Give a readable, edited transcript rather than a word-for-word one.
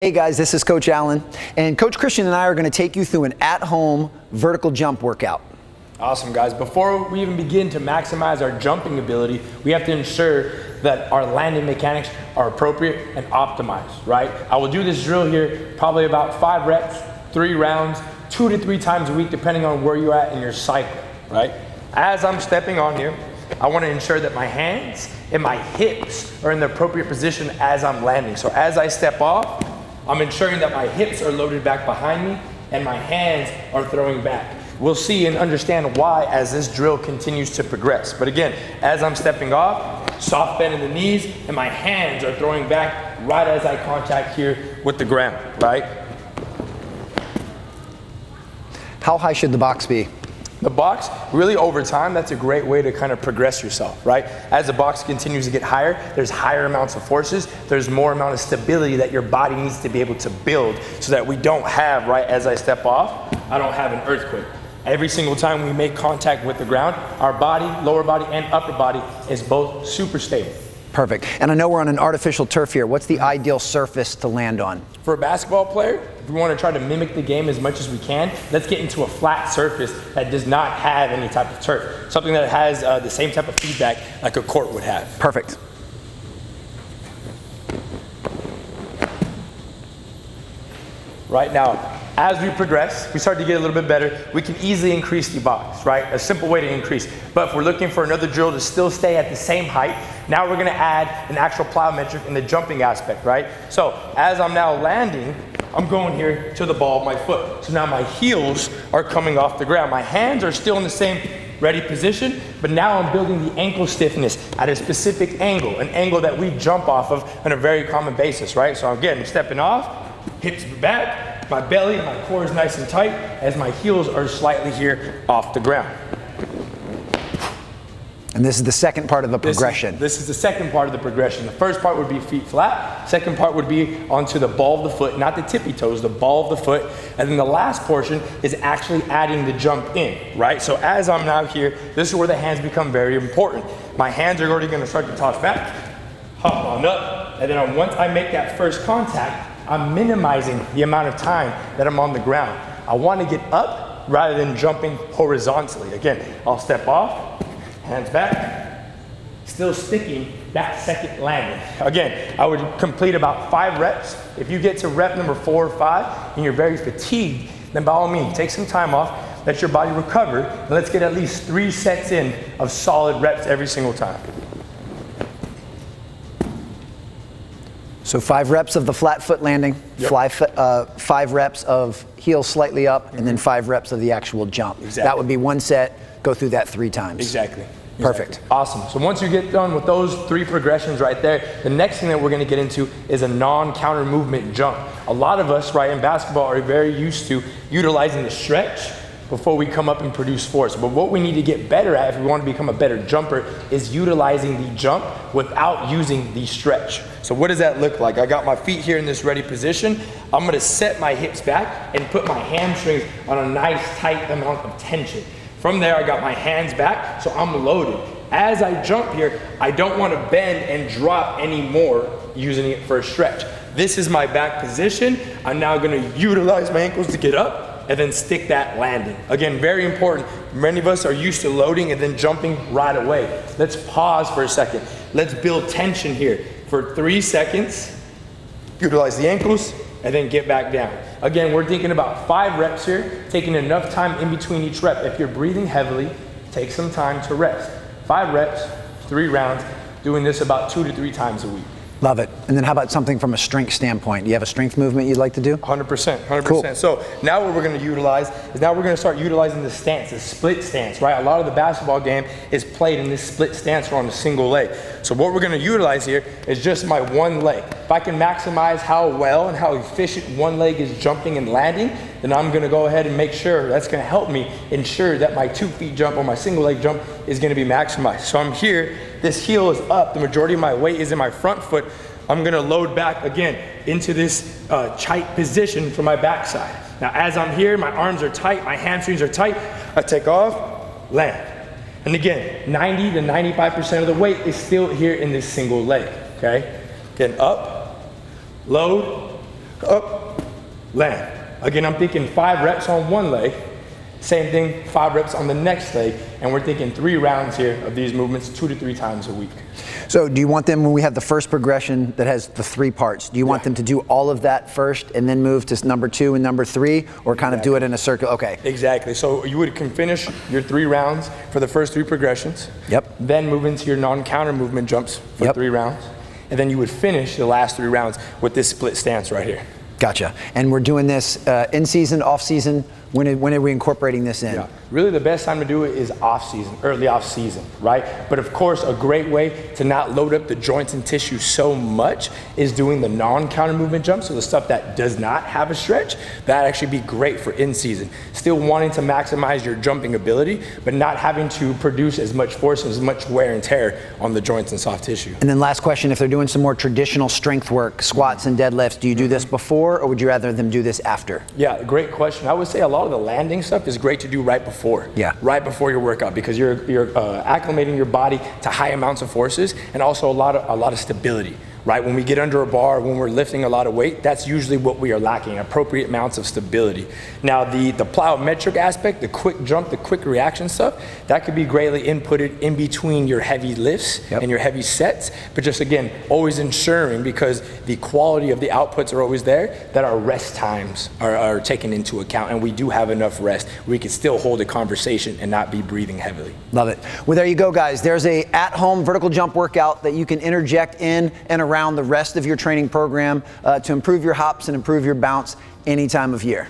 Hey guys, this is Coach Allen, and Coach Christian and I are going to take you through an at-home vertical jump workout. Awesome, guys. Before we even begin to maximize our jumping ability, we have to ensure that our landing mechanics are appropriate and optimized, right? I will do this drill here probably about 5 reps, 3 rounds, 2 to 3 times a week, depending on where you're at in your cycle, right? As I'm stepping on here, I want to ensure that my hands and my hips are in the appropriate position as I'm landing. So as I step off, I'm ensuring that my hips are loaded back behind me and my hands are throwing back. We'll see and understand why as this drill continues to progress. But again, as I'm stepping off, soft bend in the knees and my hands are throwing back right as I contact here with the ground, right? How high should the box be? The box, really over time, that's a great way to kind of progress yourself, right? As the box continues to get higher, there's higher amounts of forces, there's more amount of stability that your body needs to be able to build so that we don't have, right, as I step off, I don't have an earthquake. Every single time we make contact with the ground, our body, lower body and upper body is both super stable. Perfect. And I know we're on an artificial turf here. What's the ideal surface to land on? For a basketball player, if we want to try to mimic the game as much as we can, let's get into a flat surface that does not have any type of turf. Something that has the same type of feedback like a court would have. Perfect. Right now, as we progress, we start to get a little bit better, we can easily increase the box, right? A simple way to increase. But if we're looking for another drill to still stay at the same height, now we're gonna add an actual plyometric in the jumping aspect, right? So as I'm now landing, I'm going here to the ball of my foot. So now my heels are coming off the ground. My hands are still in the same ready position, but now I'm building the ankle stiffness at a specific angle, an angle that we jump off of on a very common basis, right? So again, I'm stepping off, hips back, my belly and my core is nice and tight as my heels are slightly here off the ground. And this is the second part of the progression. This is the second part of the progression. The first part would be feet flat. Second part would be onto the ball of the foot, not the tippy toes, the ball of the foot. And then the last portion is actually adding the jump in, right? So as I'm now here, this is where the hands become very important. My hands are already gonna start to toss back, hop on up, and then once I make that first contact, I'm minimizing the amount of time that I'm on the ground. I want to get up rather than jumping horizontally. Again, I'll step off, hands back, still sticking that second landing. Again, I would complete about 5 reps. If you get to rep number 4 or 5 and you're very fatigued, then by all means, take some time off, let your body recover, and let's get at least 3 sets in of solid reps every single time. So 5 reps of the flat foot landing, Yep. 5 reps of heels slightly up, and then 5 reps of the actual jump. Exactly. That would be 1 set, go through that 3 times. Exactly. Perfect. Awesome. So once you get done with those 3 progressions right there, the next thing that we're going to get into is a non-counter movement jump. A lot of us, right, in basketball are very used to utilizing the stretch before we come up and produce force. But what we need to get better at if we want to become a better jumper is utilizing the jump without using the stretch. So what does that look like? I got my feet here in this ready position. I'm going to set my hips back and put my hamstrings on a nice tight amount of tension. From there, I got my hands back, so I'm loaded. As I jump here, I don't want to bend and drop anymore using it for a stretch. This is my back position. I'm now going to utilize my ankles to get up and then stick that landing. Again, very important. Many of us are used to loading and then jumping right away. Let's pause for a second. Let's build tension here for 3 seconds. Utilize the ankles and then get back down. Again, we're thinking about 5 reps here, taking enough time in between each rep. If you're breathing heavily, take some time to rest. 5 reps, 3 rounds, doing this about 2 to 3 times a week. Love it. And then how about something from a strength standpoint? Do you have a strength movement you'd like to do? 100%, 100%. Cool. So now what we're going to utilize is now we're going to start utilizing the stance, the split stance, right? A lot of the basketball game is played in this split stance or on a single leg. So what we're going to utilize here is just my one leg. If I can maximize how well and how efficient one leg is jumping and landing, then I'm going to go ahead and make sure that's going to help me ensure that my 2 feet jump or my single leg jump is going to be maximized. So I'm here, this heel is up, the majority of my weight is in my front foot. I'm going to load back again into this tight position for my backside. Now as I'm here, my arms are tight, my hamstrings are tight, I take off, land. And again, 90 to 95% of the weight is still here in this single leg, okay? Then up, load, up, land. Again, I'm thinking 5 reps on one leg, same thing, 5 reps on the next leg, and we're thinking 3 rounds here of these movements 2 to 3 times a week. So do you want them, when we have the first progression that has the 3 parts, do you want them to do all of that first and then move to number 2 and number 3, or kind of do it in a circle? Okay. Exactly. So you can finish your 3 rounds for the first 3 progressions. Yep. Then move into your non-counter movement jumps for 3 rounds. And then you would finish the last 3 rounds with this split stance right here. Gotcha. And we're doing this in season, off season? When are we incorporating this in? Yeah. Really the best time to do it is off season, early off season, right? But of course, a great way to not load up the joints and tissue so much is doing the non-counter movement jumps. So the stuff that does not have a stretch, that'd actually be great for in season. Still wanting to maximize your jumping ability, but not having to produce as much force and as much wear and tear on the joints and soft tissue. And then last question, if they're doing some more traditional strength work, squats and deadlifts, do you do this before, or would you rather them do this after? Yeah, great question. I would say a lot of the landing stuff is great to do right before. Yeah. Right before your workout, because you're acclimating your body to high amounts of forces and also a lot of stability. Right? When we get under a bar, when we're lifting a lot of weight, that's usually what we are lacking, appropriate amounts of stability. Now, the plyometric aspect, the quick jump, the quick reaction stuff, that could be greatly inputted in between your heavy lifts and your heavy sets, but just again, always ensuring, because the quality of the outputs are always there, that our rest times are taken into account, and we do have enough rest. We can still hold a conversation and not be breathing heavily. Love it. Well, there you go, guys. There's a at-home vertical jump workout that you can interject in and around the rest of your training program to improve your hops and improve your bounce any time of year.